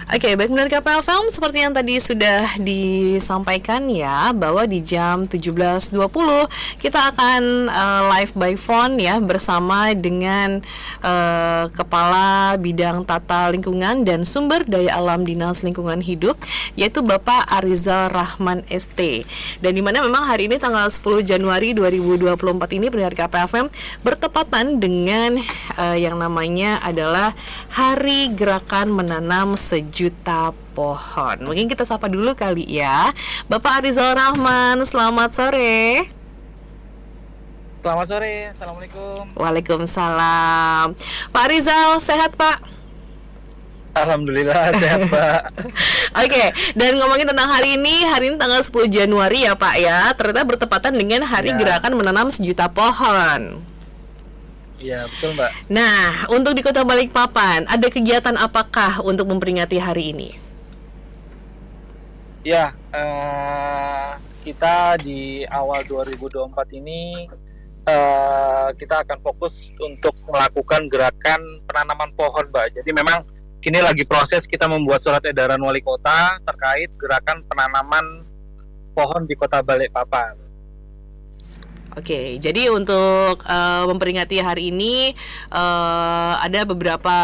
Oke, baik benar KPFM seperti yang tadi sudah disampaikan ya, bahwa di jam 17.20 kita akan live by phone ya bersama dengan Kepala Bidang Tata Lingkungan dan Sumber Daya Alam Dinas Lingkungan Hidup, yaitu Bapak Arizal Rahman ST. Dan di mana memang hari ini tanggal 10 Januari 2024 ini pendengar KPFM bertepatan dengan yang namanya adalah Hari Gerakan Menanam Sejuta Pohon. Mungkin kita sapa dulu kali ya, Bapak Arizal Rahman. Selamat sore. Selamat sore, Assalamualaikum. Waalaikumsalam. Pak Arizal, sehat Pak? Alhamdulillah sehat Pak. Oke, dan ngomongin tentang hari ini tanggal 10 Januari ya Pak ya, ternyata bertepatan dengan Hari Gerakan Menanam Sejuta Pohon. Iya, betul Mbak. Nah, untuk di Kota Balikpapan, ada kegiatan apakah untuk memperingati hari ini? Ya, kita di awal 2024 ini kita akan fokus untuk melakukan gerakan penanaman pohon Mbak. Jadi memang kini lagi proses kita membuat surat edaran wali kota terkait gerakan penanaman pohon di Kota Balikpapan. Oke, jadi untuk memperingati hari ini ada beberapa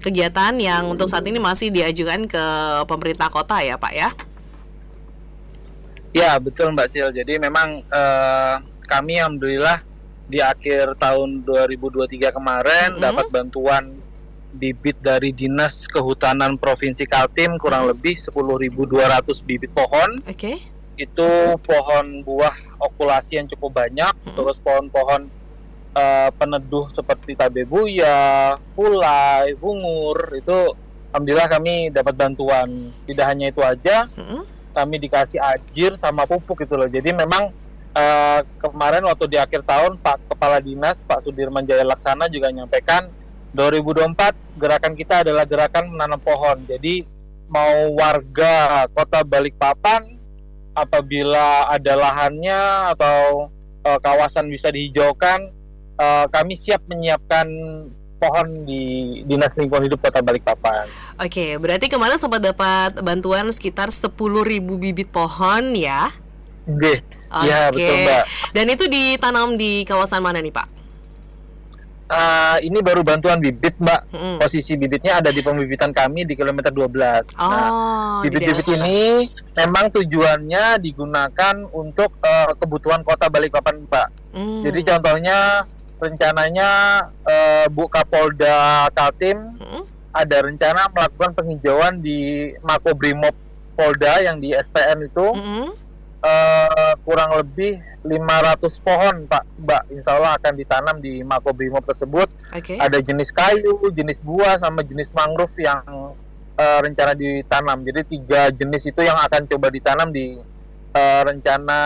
kegiatan yang untuk saat ini masih diajukan ke pemerintah kota ya Pak ya? Ya, betul Mbak Sil. Jadi memang kami alhamdulillah di akhir tahun 2023 kemarin dapat bantuan bibit dari Dinas Kehutanan Provinsi Kaltim kurang lebih 10.200 bibit pohon. Oke. Itu pohon buah okulasi yang cukup banyak, terus pohon-pohon peneduh seperti tabebuya, pulai, bungur, itu alhamdulillah kami dapat bantuan. Tidak hanya itu aja, kami dikasih ajir sama pupuk gitu loh. Jadi memang kemarin waktu di akhir tahun Pak Kepala Dinas Pak Sudirman Jaya Laksana juga menyampaikan 2024 gerakan kita adalah gerakan menanam pohon. Jadi mau warga Kota Balikpapan apabila ada lahannya atau kawasan bisa dihijaukan, kami siap menyiapkan pohon di Dinas Lingkungan Hidup Kota Balikpapan. Oke, berarti kemarin sempat dapat bantuan sekitar 10.000 bibit pohon ya? Oke, ya betul Mbak. Dan itu ditanam di kawasan mana nih Pak? Ini baru bantuan bibit Mbak. Posisi bibitnya ada di pembibitan kami di kilometer 12. Bibit-bibit ini memang tujuannya digunakan untuk kebutuhan Kota Balikpapan Mbak. Jadi contohnya rencananya Bu Kapolda Kaltim ada rencana melakukan penghijauan di Makobrimob Polda yang di SPN itu kurang lebih 500 pohon Mbak, insya Allah akan ditanam di Makobrimob tersebut. Ada jenis kayu, jenis buah, sama jenis mangrove yang rencana ditanam. Jadi 3 jenis itu yang akan coba ditanam di rencana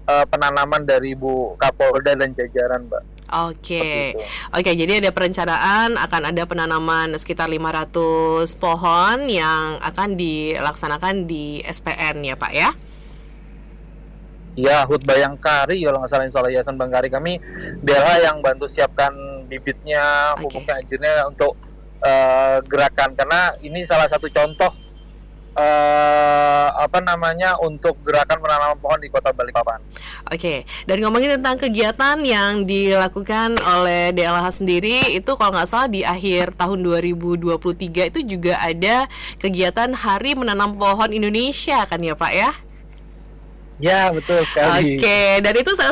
penanaman dari Bu Kapolda dan jajaran Mbak. Oke, jadi ada perencanaan akan ada penanaman sekitar 500 pohon yang akan dilaksanakan di SPN ya Pak ya? Ya, HUT Bayangkari kalau nggak salah, insya Allah Yayasan Bangkari kami DLH yang bantu siapkan bibitnya, pupuknya, ajirnya untuk gerakan, karena ini salah satu contoh untuk gerakan penanaman pohon di Kota Balikpapan. Oke, dan ngomongin tentang kegiatan yang dilakukan oleh DLH sendiri, itu kalau nggak salah di akhir tahun 2023 itu juga ada kegiatan Hari Menanam Pohon Indonesia kan ya Pak ya? Ya, betul sekali. Oke, dan itu saya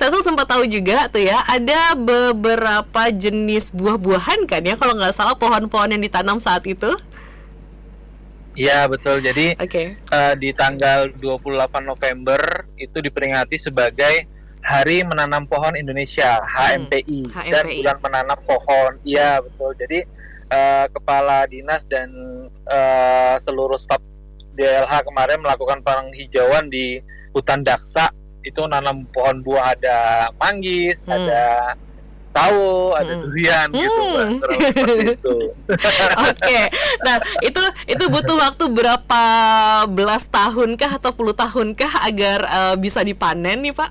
sempat tahu juga tuh ya, ada beberapa jenis buah-buahan kan ya, kalau nggak salah pohon-pohon yang ditanam saat itu. Iya, betul. Jadi di tanggal 28 November itu diperingati sebagai Hari Menanam Pohon Indonesia, HMPI. Dan bulan menanam pohon. Iya, betul. Jadi Kepala Dinas dan seluruh staf DLH kemarin melakukan penghijauan di hutan Daksa. Itu nanam pohon buah, ada manggis, ada tahu, ada durian gitu Mbak. Itu. Oke. Nah, itu butuh waktu berapa belas tahunkah atau puluh tahunkah agar bisa dipanen nih Pak?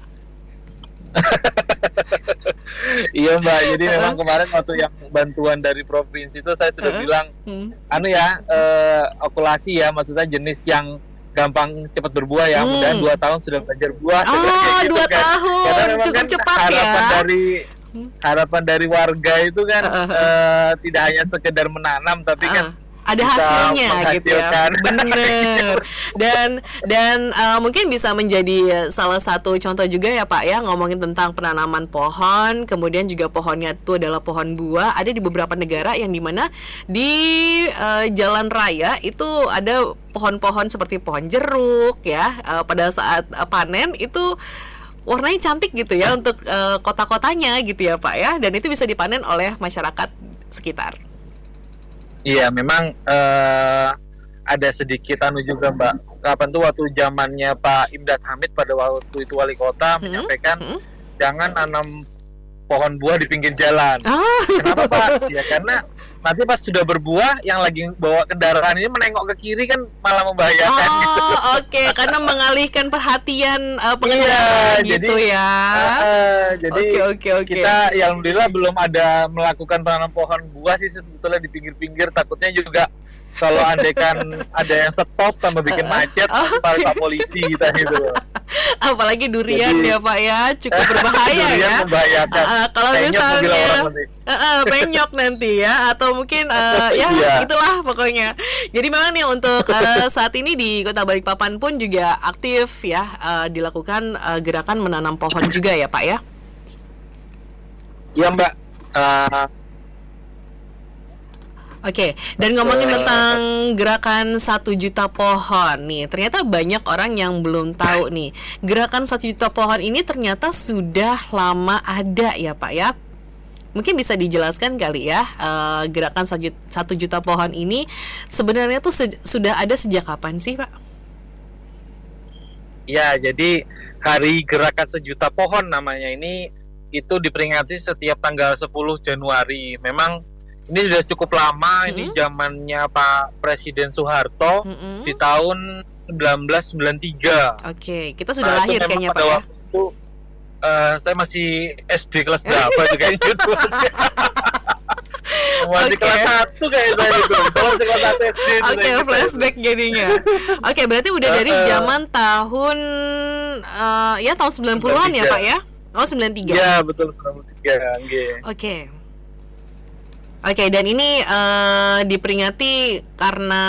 Iya Mbak, jadi memang kemarin waktu yang bantuan dari provinsi itu saya sudah bilang, anu ya, okulasi ya, maksudnya jenis yang gampang cepat berbuah ya, mudah-mudahan 2 tahun sudah belajar buah. Oh, 2 kan. tahun, Karena memang cukup kan cepat harapan ya. harapan dari warga itu kan tidak hanya sekedar menanam, tapi kan ada bisa hasilnya gitu ya, menghasilkan. bener. Dan mungkin bisa menjadi salah satu contoh juga ya Pak ya, ngomongin tentang penanaman pohon, kemudian juga pohonnya itu adalah pohon buah. Ada di beberapa negara yang dimana di jalan raya itu ada pohon-pohon seperti pohon jeruk ya, pada saat panen itu warnanya cantik gitu ya untuk kota-kotanya gitu ya Pak ya, dan itu bisa dipanen oleh masyarakat sekitar. Iya, memang ada sedikit anu juga Mbak. Kapan tuh waktu zamannya Pak Imdad Hamid pada waktu itu wali kota menyampaikan jangan nanam pohon buah di pinggir jalan. Kenapa Pak? Ya karena nanti pas sudah berbuah yang lagi bawa kendaraan ini menengok ke kiri kan malah membahayakan gitu. Oke, karena mengalihkan perhatian pengendara gitu ya. Jadi Oke. kita ya alhamdulillah belum ada melakukan penanam pohon buah sih sebetulnya di pinggir-pinggir, takutnya juga kalau andaikan ada yang stop tambah bikin macet para polisi kita gitu. Apalagi durian ya Pak ya, cukup berbahaya durian ya. Membahayakan. Kalau misalnya penyok nanti ya, atau mungkin ya itulah pokoknya. Jadi memang nih untuk saat ini di Kota Balikpapan pun juga aktif ya, dilakukan gerakan menanam pohon juga ya Pak ya. Iya Mbak. Oke, dan ngomongin tentang gerakan 1 juta pohon nih, ternyata banyak orang yang belum tahu nih, gerakan 1 juta pohon ini ternyata sudah lama ada ya Pak ya. Mungkin bisa dijelaskan kali ya, gerakan 1 juta pohon ini sebenarnya tuh sudah ada sejak kapan sih Pak? Ya, jadi hari gerakan 1 juta pohon namanya ini itu diperingati setiap tanggal 10 Januari. Memang ini sudah cukup lama, ini zamannya Pak Presiden Soeharto di tahun 1993. Oke, kita sudah lahir kayaknya Pak ya. Waktu itu saya masih SD kelas berapa juga itu. Masih kelas 1 kayak saya itu. Masih kelas 1 SD. Oke, flashback jadinya. Oke, berarti udah dari zaman tahun ya tahun 90-an ya Pak ya? Oh, 93. Iya, betul 93. Oke. Oke, dan ini diperingati karena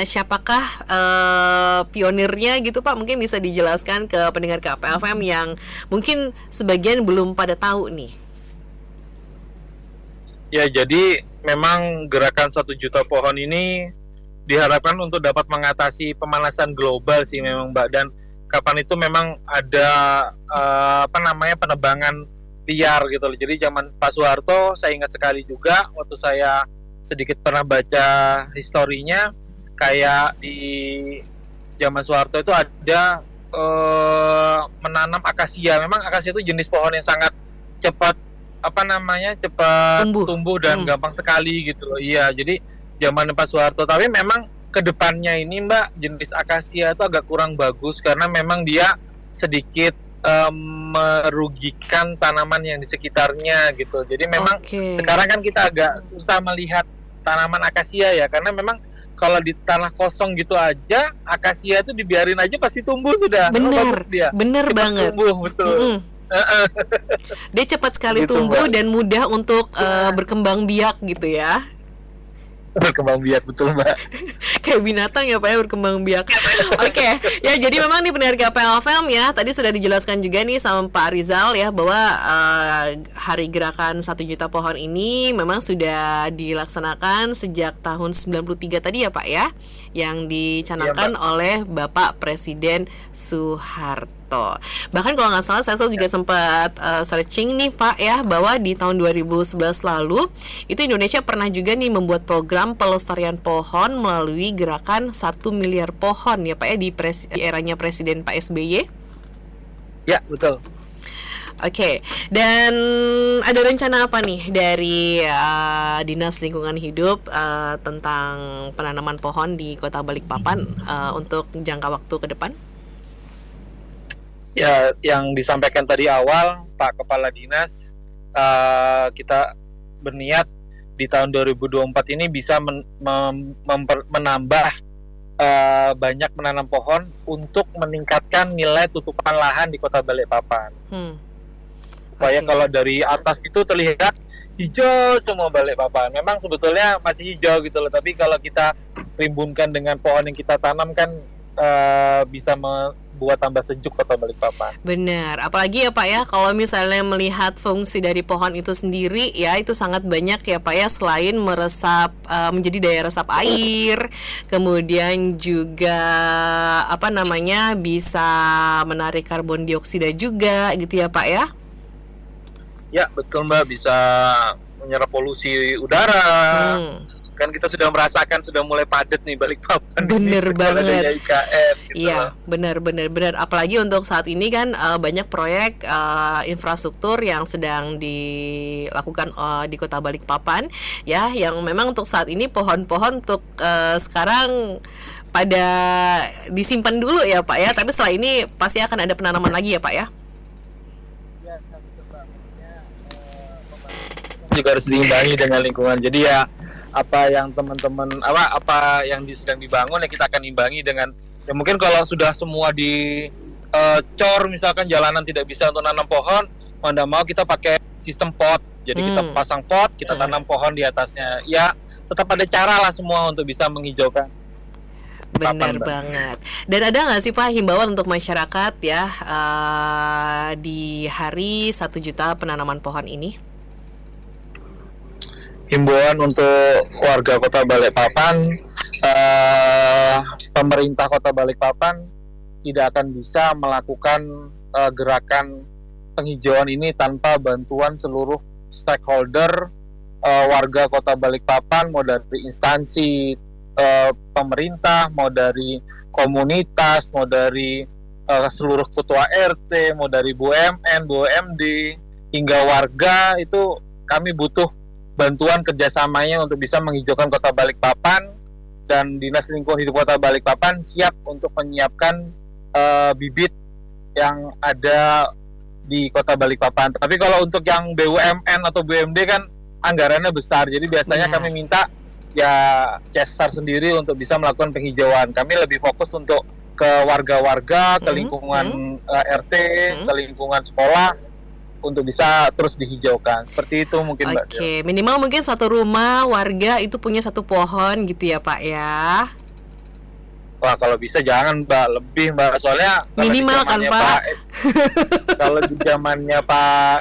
siapakah pionirnya gitu Pak? Mungkin bisa dijelaskan ke pendengar KPFM yang mungkin sebagian belum pada tahu nih. Ya, jadi memang gerakan 1 juta pohon ini diharapkan untuk dapat mengatasi pemanasan global sih memang Mbak, dan kapan itu memang ada penebangan liar gitu loh. Jadi zaman Pak Soeharto saya ingat sekali juga waktu saya sedikit pernah baca historinya, kayak di zaman Soeharto itu ada menanam akasia. Memang akasia itu jenis pohon yang sangat cepat cepat tumbuh dan gampang sekali gitu loh. Iya, jadi zaman Pak Soeharto, tapi memang kedepannya ini Mbak, jenis akasia itu agak kurang bagus karena memang dia sedikit merugikan tanaman yang di sekitarnya gitu. Jadi memang sekarang kan kita agak susah melihat tanaman akasia ya, karena memang kalau di tanah kosong gitu aja akasia itu dibiarin aja pasti tumbuh sudah. Bener banget. Tumbuh, betul. Dia cepat sekali gitu, tumbuh Mbak. Dan mudah untuk berkembang biak gitu ya. Berkembang biak, betul Mbak. Kayak binatang ya Pak ya, berkembang biak. Oke, ya jadi memang nih pendengar KPFM ya, tadi sudah dijelaskan juga nih sama Pak Rizal ya, bahwa hari gerakan 1 juta pohon ini memang sudah dilaksanakan sejak tahun 93 tadi ya Pak ya, yang dicanangkan oleh Bapak Presiden Soeharto. Bahkan kalau nggak salah saya juga sempat searching nih Pak ya, bahwa di tahun 2011 lalu itu Indonesia pernah juga nih membuat program pelestarian pohon melalui gerakan 1 miliar pohon ya Pak ya, di eranya Presiden Pak SBY. Ya, betul. Oke, dan ada rencana apa nih dari Dinas Lingkungan Hidup tentang penanaman pohon di Kota Balikpapan untuk jangka waktu ke depan? Ya, yang disampaikan tadi awal Pak Kepala Dinas, kita berniat di tahun 2024 ini bisa menambah banyak menanam pohon untuk meningkatkan nilai tutupan lahan di Kota Balikpapan. Supaya kalau dari atas itu terlihat hijau semua Balikpapan. Memang sebetulnya masih hijau gitu loh, tapi kalau kita rimbunkan dengan pohon yang kita tanam kan bisa membuat tambah sejuk Kota Balikpapan. Benar, apalagi ya Pak ya, kalau misalnya melihat fungsi dari pohon itu sendiri ya, itu sangat banyak ya Pak ya, selain meresap, menjadi daya resap air, kemudian juga bisa menarik karbon dioksida juga gitu ya Pak ya. Ya betul Mbak, bisa menyerap polusi udara. Kan kita sudah merasakan sudah mulai padat nih Balikpapan. Bener banget. IKN, gitu. Iya, benar. Apalagi untuk saat ini kan banyak proyek infrastruktur yang sedang dilakukan di Kota Balikpapan, ya, yang memang untuk saat ini pohon-pohon untuk sekarang pada disimpan dulu ya Pak ya. Tapi setelah ini pasti akan ada penanaman lagi ya Pak ya. Juga harus diimbangi dengan lingkungan. Jadi ya apa yang teman-teman apa yang sedang dibangun ya kita akan imbangi dengan ya mungkin kalau sudah semua di cor misalkan jalanan tidak bisa untuk nanam pohon, mau tidak mau kita pakai sistem pot. Jadi kita pasang pot, kita tanam pohon di atasnya. Ya tetap ada cara lah semua untuk bisa menghijaukan. Benar banget. Dan ada nggak sih Pak himbauan untuk masyarakat ya di hari 1 juta penanaman pohon ini? Himbauan untuk warga Kota Balikpapan, pemerintah Kota Balikpapan tidak akan bisa melakukan gerakan penghijauan ini tanpa bantuan seluruh stakeholder warga Kota Balikpapan, mau dari instansi pemerintah, mau dari komunitas, mau dari seluruh ketua RT, mau dari BUMN, BUMD, hingga warga. Itu kami butuh bantuan kerjasamanya untuk bisa menghijaukan Kota Balikpapan, dan Dinas Lingkungan Hidup Kota Balikpapan siap untuk menyiapkan bibit yang ada di Kota Balikpapan. Tapi kalau untuk yang BUMN atau BUMD kan anggarannya besar, jadi biasanya kami minta ya CSR sendiri untuk bisa melakukan penghijauan. Kami lebih fokus untuk ke warga-warga, ke lingkungan RT, ke lingkungan sekolah, untuk bisa terus dihijaukan. Seperti itu mungkin Mbak. Oke, minimal mungkin satu rumah warga itu punya 1 pohon gitu ya Pak ya. Wah, kalau bisa jangan Mbak, lebih Mbak, soalnya minimal kan Pak. Kalau di zamannya Pak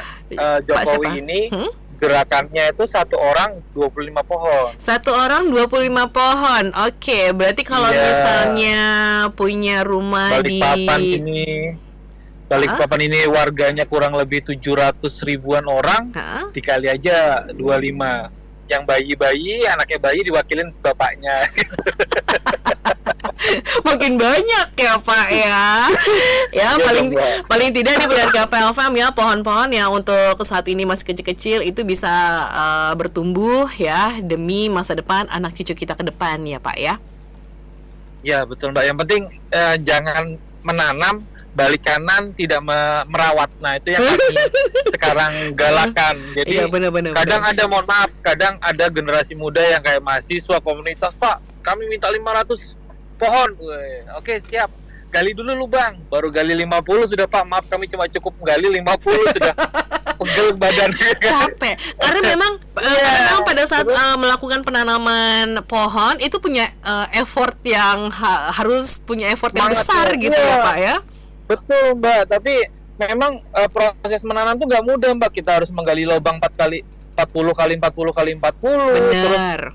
Jokowi ini gerakannya itu 1 orang 25 pohon. 1 orang 25 pohon. Oke, berarti kalau misalnya punya rumah Balikpapan ini warganya kurang lebih 700 ribuan orang, dikali aja 25. Yang bayi-bayi, anaknya bayi diwakilin bapaknya. Makin banyak ya Pak ya. Ya paling tidak di pendengar KPLFM ya, pohon-pohon yang untuk saat ini masih kecil-kecil itu bisa bertumbuh ya demi masa depan anak cucu kita ke depan ya Pak ya. Ya betul Mbak. Yang penting jangan menanam balik kanan, tidak merawat. Nah itu yang kami sekarang galakan. Jadi kadang ada, mohon maaf, kadang ada generasi muda yang kayak mahasiswa komunitas, Pak kami minta 500 pohon. Oke siap, gali dulu lubang, baru gali 50 sudah Pak, maaf kami cuma cukup gali 50 sudah pegel badan. Capek. Karena memang pada saat melakukan penanaman pohon itu punya effort yang harus punya effort yang besar gitu ya Pak ya. Betul Mbak, tapi memang proses menanam tuh nggak mudah Mbak. Kita harus menggali lubang 40 kali 40. Benar.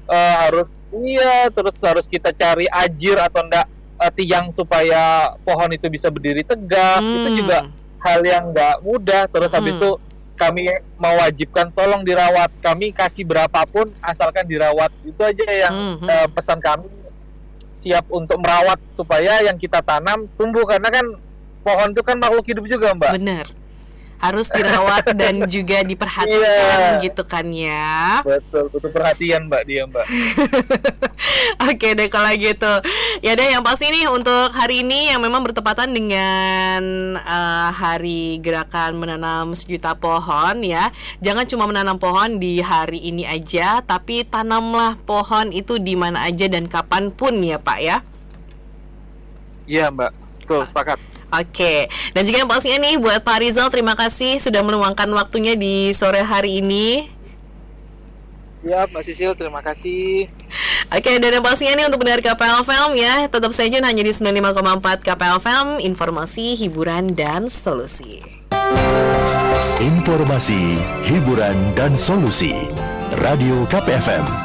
Terus harus kita cari ajir atau enggak tiang supaya pohon itu bisa berdiri tegak. Itu juga hal yang nggak mudah. Terus habis itu kami mewajibkan tolong dirawat. Kami kasih berapapun asalkan dirawat. Itu aja yang pesan kami, siap untuk merawat supaya yang kita tanam tumbuh, karena kan pohon itu kan makhluk hidup juga Mbak. Benar. harus dirawat dan juga diperhatikan gitu kan ya. Betul, butuh perhatian Mbak dia Mbak. Oke deh kalau gitu. Ya deh, yang pasti nih untuk hari ini yang memang bertepatan dengan hari gerakan menanam 1.000.000 pohon ya. Jangan cuma menanam pohon di hari ini aja, tapi tanamlah pohon itu di mana aja dan kapanpun ya Pak ya. Iya Mbak, betul, sepakat. Oke, dan juga yang pastinya nih buat Pak Rizal, terima kasih sudah meluangkan waktunya di sore hari ini. Siap Mbak Sisil, terima kasih. Oke, dan yang pastinya nih untuk pendengar KPL FM ya, tetap stay tune hanya di 95,4 KPL FM, informasi, hiburan, dan solusi. Informasi, hiburan, dan solusi. Radio KPFM.